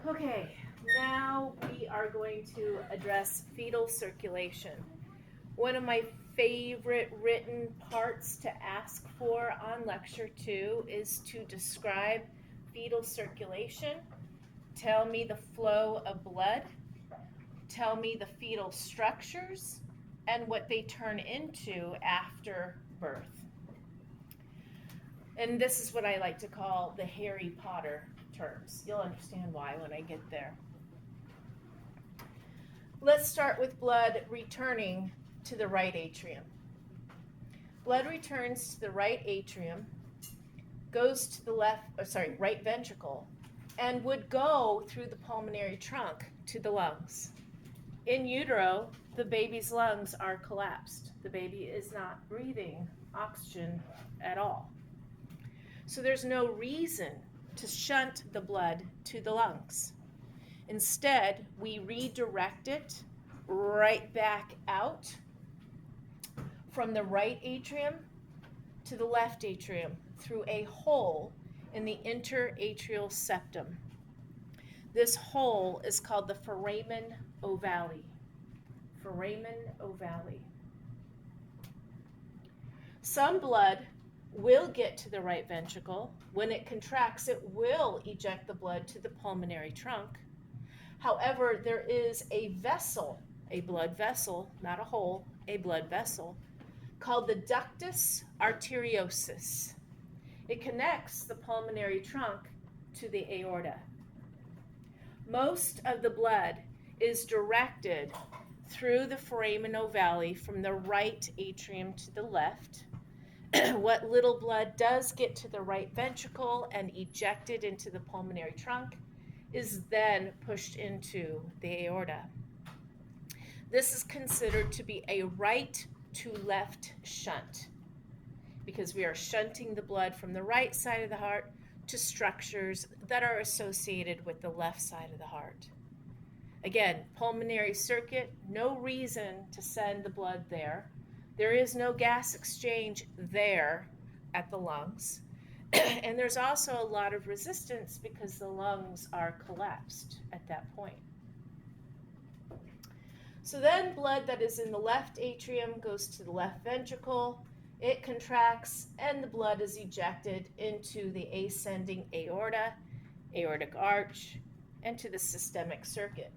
Okay, now we are going to address fetal circulation. One of my favorite written parts to ask for on lecture 2 is to describe fetal circulation. Tell me the flow of blood, tell me the fetal structures, and what they turn into after birth. And this is what I like to call the Harry Potter terms. You'll understand why when I get there. Let's start with blood returning to the right atrium. Blood returns to the right atrium, goes to the right ventricle, and would go through the pulmonary trunk to the lungs. In utero, the baby's lungs are collapsed. The baby is not breathing oxygen at all. So there's no reason to shunt the blood to the lungs. Instead, we redirect it right back out from the right atrium to the left atrium through a hole in the interatrial septum. This hole is called the foramen ovale. Foramen ovale. Some blood will get to the right ventricle. When it contracts, it will eject the blood to the pulmonary trunk. However, there is a vessel, a blood vessel, not a hole, a blood vessel, called the ductus arteriosus. It connects the pulmonary trunk to the aorta. Most of the blood is directed through the foramen ovale from the right atrium to the left. What little blood does get to the right ventricle and ejected into the pulmonary trunk is then pushed into the aorta. This is considered to be a right to left shunt because we are shunting the blood from the right side of the heart to structures that are associated with the left side of the heart. Again, pulmonary circuit, no reason to send the blood there. There is no gas exchange there at the lungs. And there's also a lot of resistance because the lungs are collapsed at that point. So then blood that is in the left atrium goes to the left ventricle. It contracts and the blood is ejected into the ascending aorta, aortic arch, and to the systemic circuit.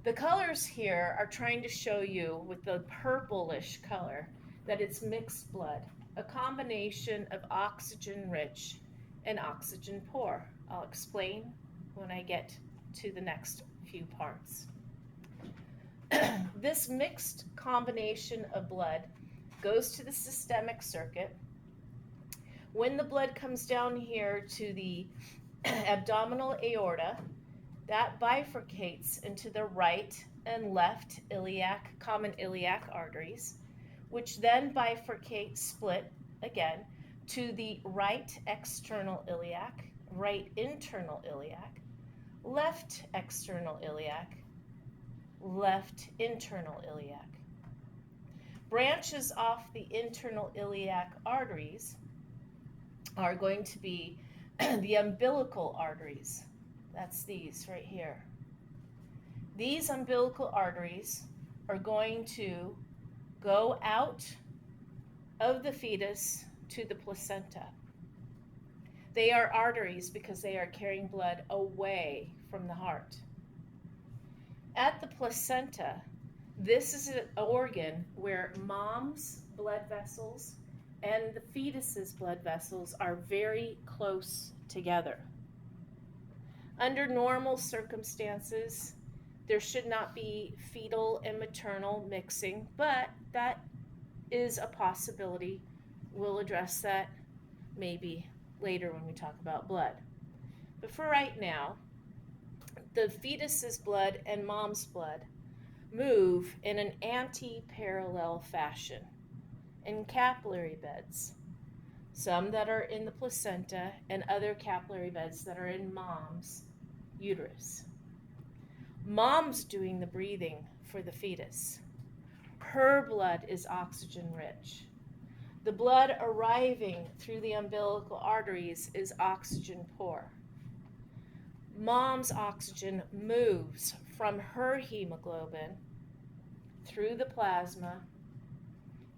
The colors here are trying to show you with the purplish color that it's mixed blood, a combination of oxygen-rich and oxygen-poor. I'll explain when I get to the next few parts. This mixed combination of blood goes to the systemic circuit. When the blood comes down here to the abdominal aorta, that bifurcates into the right and left common iliac arteries, which then bifurcate, split again, to the right external iliac, right internal iliac, left external iliac, left internal iliac. Branches off the internal iliac arteries are going to be the umbilical arteries. That's these right here. These umbilical arteries are going to go out of the fetus to the placenta. They are arteries because they are carrying blood away from the heart. At the placenta, this is an organ where mom's blood vessels and the fetus's blood vessels are very close together. Under normal circumstances, there should not be fetal and maternal mixing, but that is a possibility. We'll address that maybe later when we talk about blood. But for right now, the fetus's blood and mom's blood move in an anti-parallel fashion in capillary beds. Some that are in the placenta and other capillary beds that are in mom's uterus. Mom's doing the breathing for the fetus. Her blood is oxygen rich. The blood arriving through the umbilical arteries is oxygen poor. mom's oxygen moves from her hemoglobin through the plasma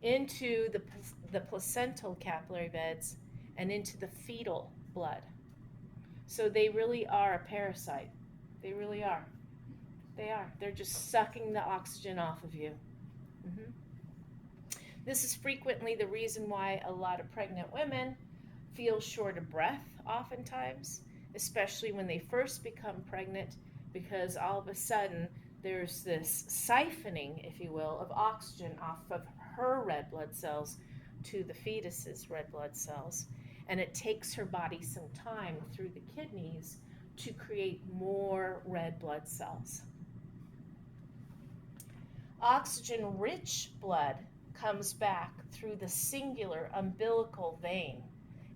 into the placental capillary beds and into the fetal blood. So they really are a parasite. They really are. They are. They're just sucking the oxygen off of you. Mm-hmm. This is frequently the reason why a lot of pregnant women feel short of breath oftentimes, especially when they first become pregnant, because all of a sudden there's this siphoning, if you will, of oxygen off of her red blood cells to the fetus's red blood cells. And it takes her body some time through the kidneys to create more red blood cells. Oxygen-rich blood comes back through the singular umbilical vein.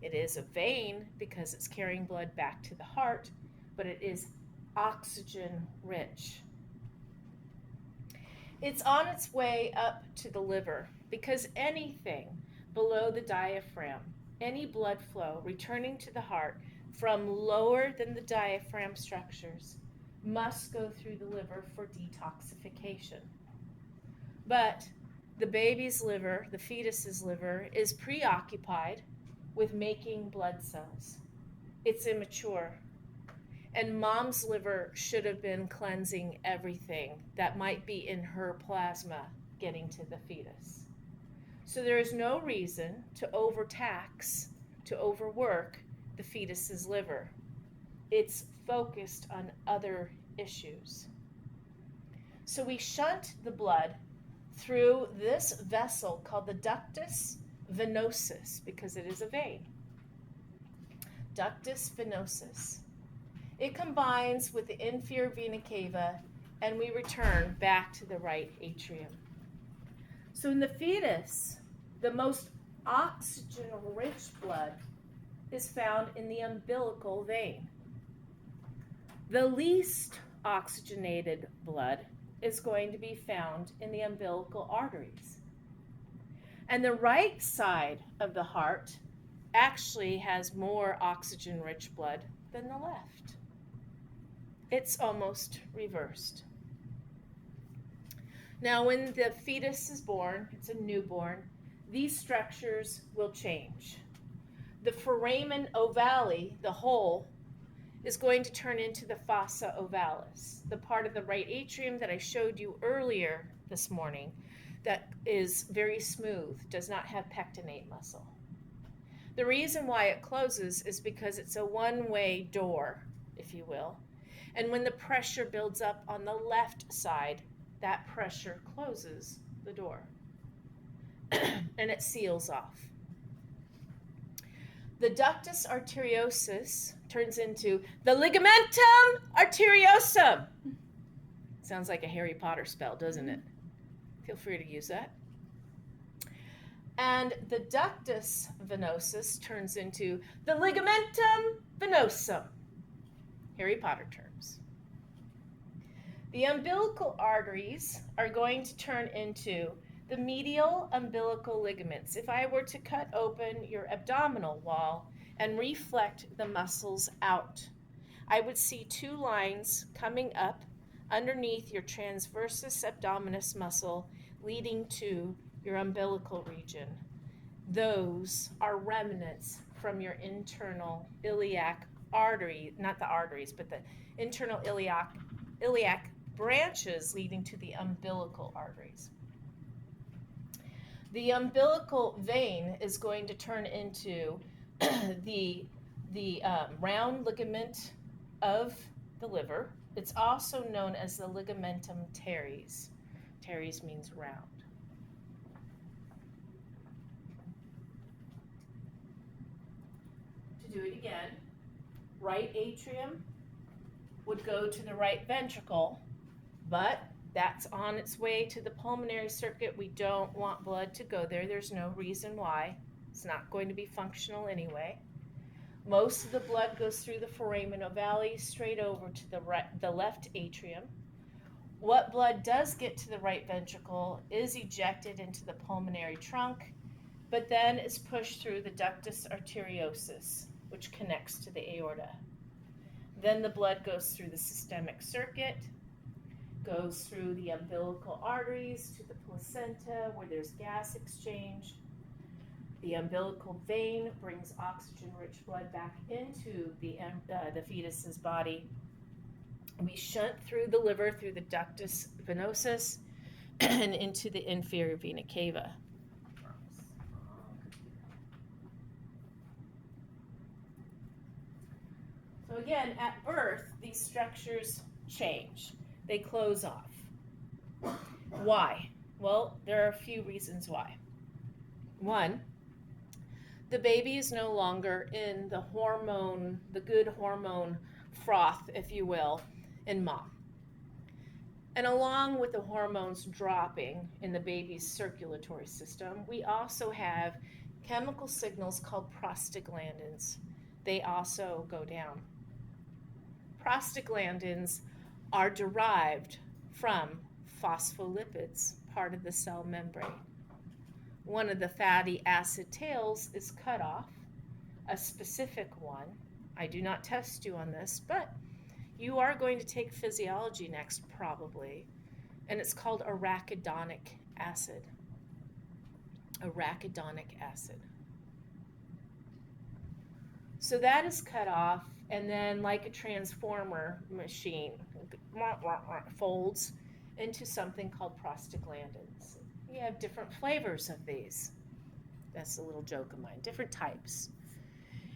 It is a vein because it's carrying blood back to the heart, but it is oxygen-rich. It's on its way up to the liver because anything below the diaphragm, any blood flow returning to the heart from lower than the diaphragm structures, must go through the liver for detoxification. But the baby's liver, the fetus's liver, is preoccupied with making blood cells. It's immature. And mom's liver should have been cleansing everything that might be in her plasma getting to the fetus. So there is no reason to overtax, to overwork the fetus's liver. It's focused on other issues. So we shunt the blood through this vessel called the ductus venosus, because it is a vein. Ductus venosus. It combines with the inferior vena cava, and we return back to the right atrium. So in the fetus, the most oxygen-rich blood is found in the umbilical vein. The least oxygenated blood is going to be found in the umbilical arteries. And the right side of the heart actually has more oxygen-rich blood than the left. It's almost reversed. Now, when the fetus is born, it's a newborn, these structures will change. The foramen ovale, the hole, is going to turn into the fossa ovalis, the part of the right atrium that I showed you earlier this morning that is very smooth, does not have pectinate muscle. The reason why it closes is because it's a one-way door, if you will. And when the pressure builds up on the left side, that pressure closes the door and it seals off. The ductus arteriosus turns into the ligamentum arteriosum. Sounds like a Harry Potter spell, doesn't it? Feel free to use that. And the ductus venosus turns into the ligamentum venosum. Harry Potter terms. The umbilical arteries are going to turn into the medial umbilical ligaments. If I were to cut open your abdominal wall and reflect the muscles out, I would see two lines coming up underneath your transversus abdominis muscle leading to your umbilical region. Those are remnants from your internal iliac artery, not the arteries, but the internal iliac branches leading to the umbilical arteries. The umbilical vein is going to turn into the round ligament of the liver. It's also known as the ligamentum teres. Teres means round. To do it again, right atrium would go to the right ventricle, but that's on its way to the pulmonary circuit. We don't want blood to go there. There's no reason why. It's not going to be functional anyway. Most of the blood goes through the foramen ovale straight over to the left atrium. What blood does get to the right ventricle is ejected into the pulmonary trunk, but then is pushed through the ductus arteriosus, which connects to the aorta. Then the blood goes through the systemic circuit, goes through the umbilical arteries to the placenta where there's gas exchange. The umbilical vein brings oxygen-rich blood back into the fetus's body. We shunt through the liver through the ductus venosus and into the inferior vena cava. So again, at birth, these structures change. They close off. Why? Well, there are a few reasons why. One, the baby is no longer in the good hormone froth, if you will, in mom. And along with the hormones dropping in the baby's circulatory system, we also have chemical signals called prostaglandins. They also go down. Prostaglandins are derived from phospholipids, part of the cell membrane. One of the fatty acid tails is cut off, a specific one. I do not test you on this, but you are going to take physiology next probably, and it's called arachidonic acid. Arachidonic acid. So that is cut off, and then like a transformer machine, folds into something called prostaglandins. We have different flavors of these. That's a little joke of mine, different types.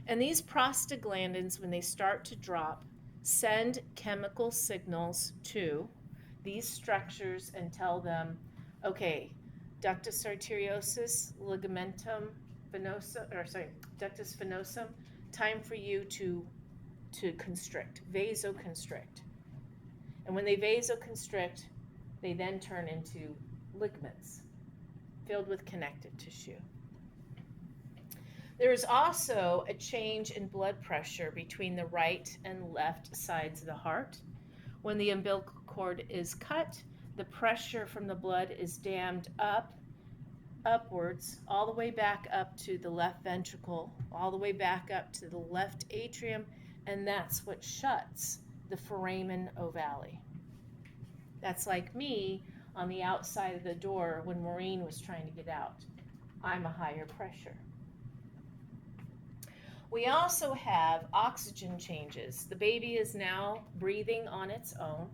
And these prostaglandins, when they start to drop, send chemical signals to these structures and tell them, okay, ductus arteriosus, ligamentum venosa, ductus venosum, time for you to constrict, vasoconstrict. And when they vasoconstrict, they then turn into ligaments filled with connective tissue. There is also a change in blood pressure between the right and left sides of the heart. When the umbilical cord is cut, the pressure from the blood is dammed upwards, all the way back up to the left ventricle, all the way back up to the left atrium, and that's what shuts the foramen ovale. That's like me on the outside of the door when Maureen was trying to get out. I'm a higher pressure. We also have oxygen changes. The baby is now breathing on its own.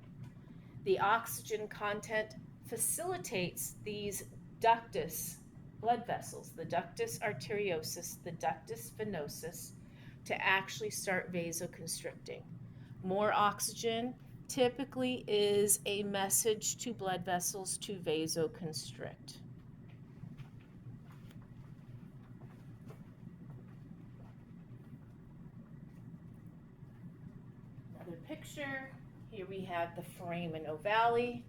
The oxygen content facilitates these ductus blood vessels, the ductus arteriosus, the ductus venosus, to actually start vasoconstricting. More oxygen typically is a message to blood vessels to vasoconstrict. Another picture. Here we have the foramen ovale.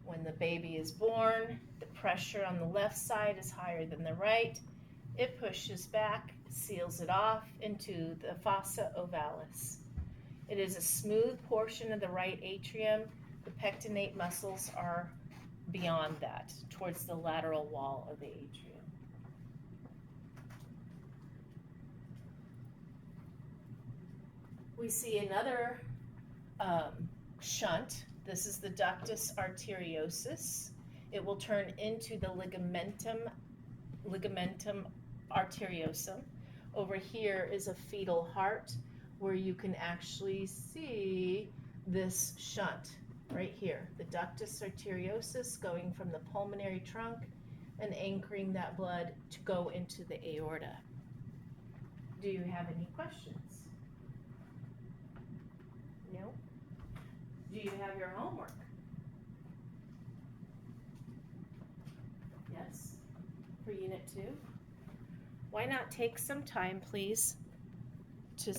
When the baby is born, the pressure on the left side is higher than the right. It pushes back, seals it off into the fossa ovalis. It is a smooth portion of the right atrium. The pectinate muscles are beyond that, towards the lateral wall of the atrium. We see another shunt. This is the ductus arteriosus. It will turn into the ligamentum arteriosum. Over here is a fetal heart where you can actually see this shunt right here, the ductus arteriosus going from the pulmonary trunk and anchoring that blood to go into the aorta. Do you have any questions? No? Do you have your homework? Yes? For Unit 2? Why not take some time, please, to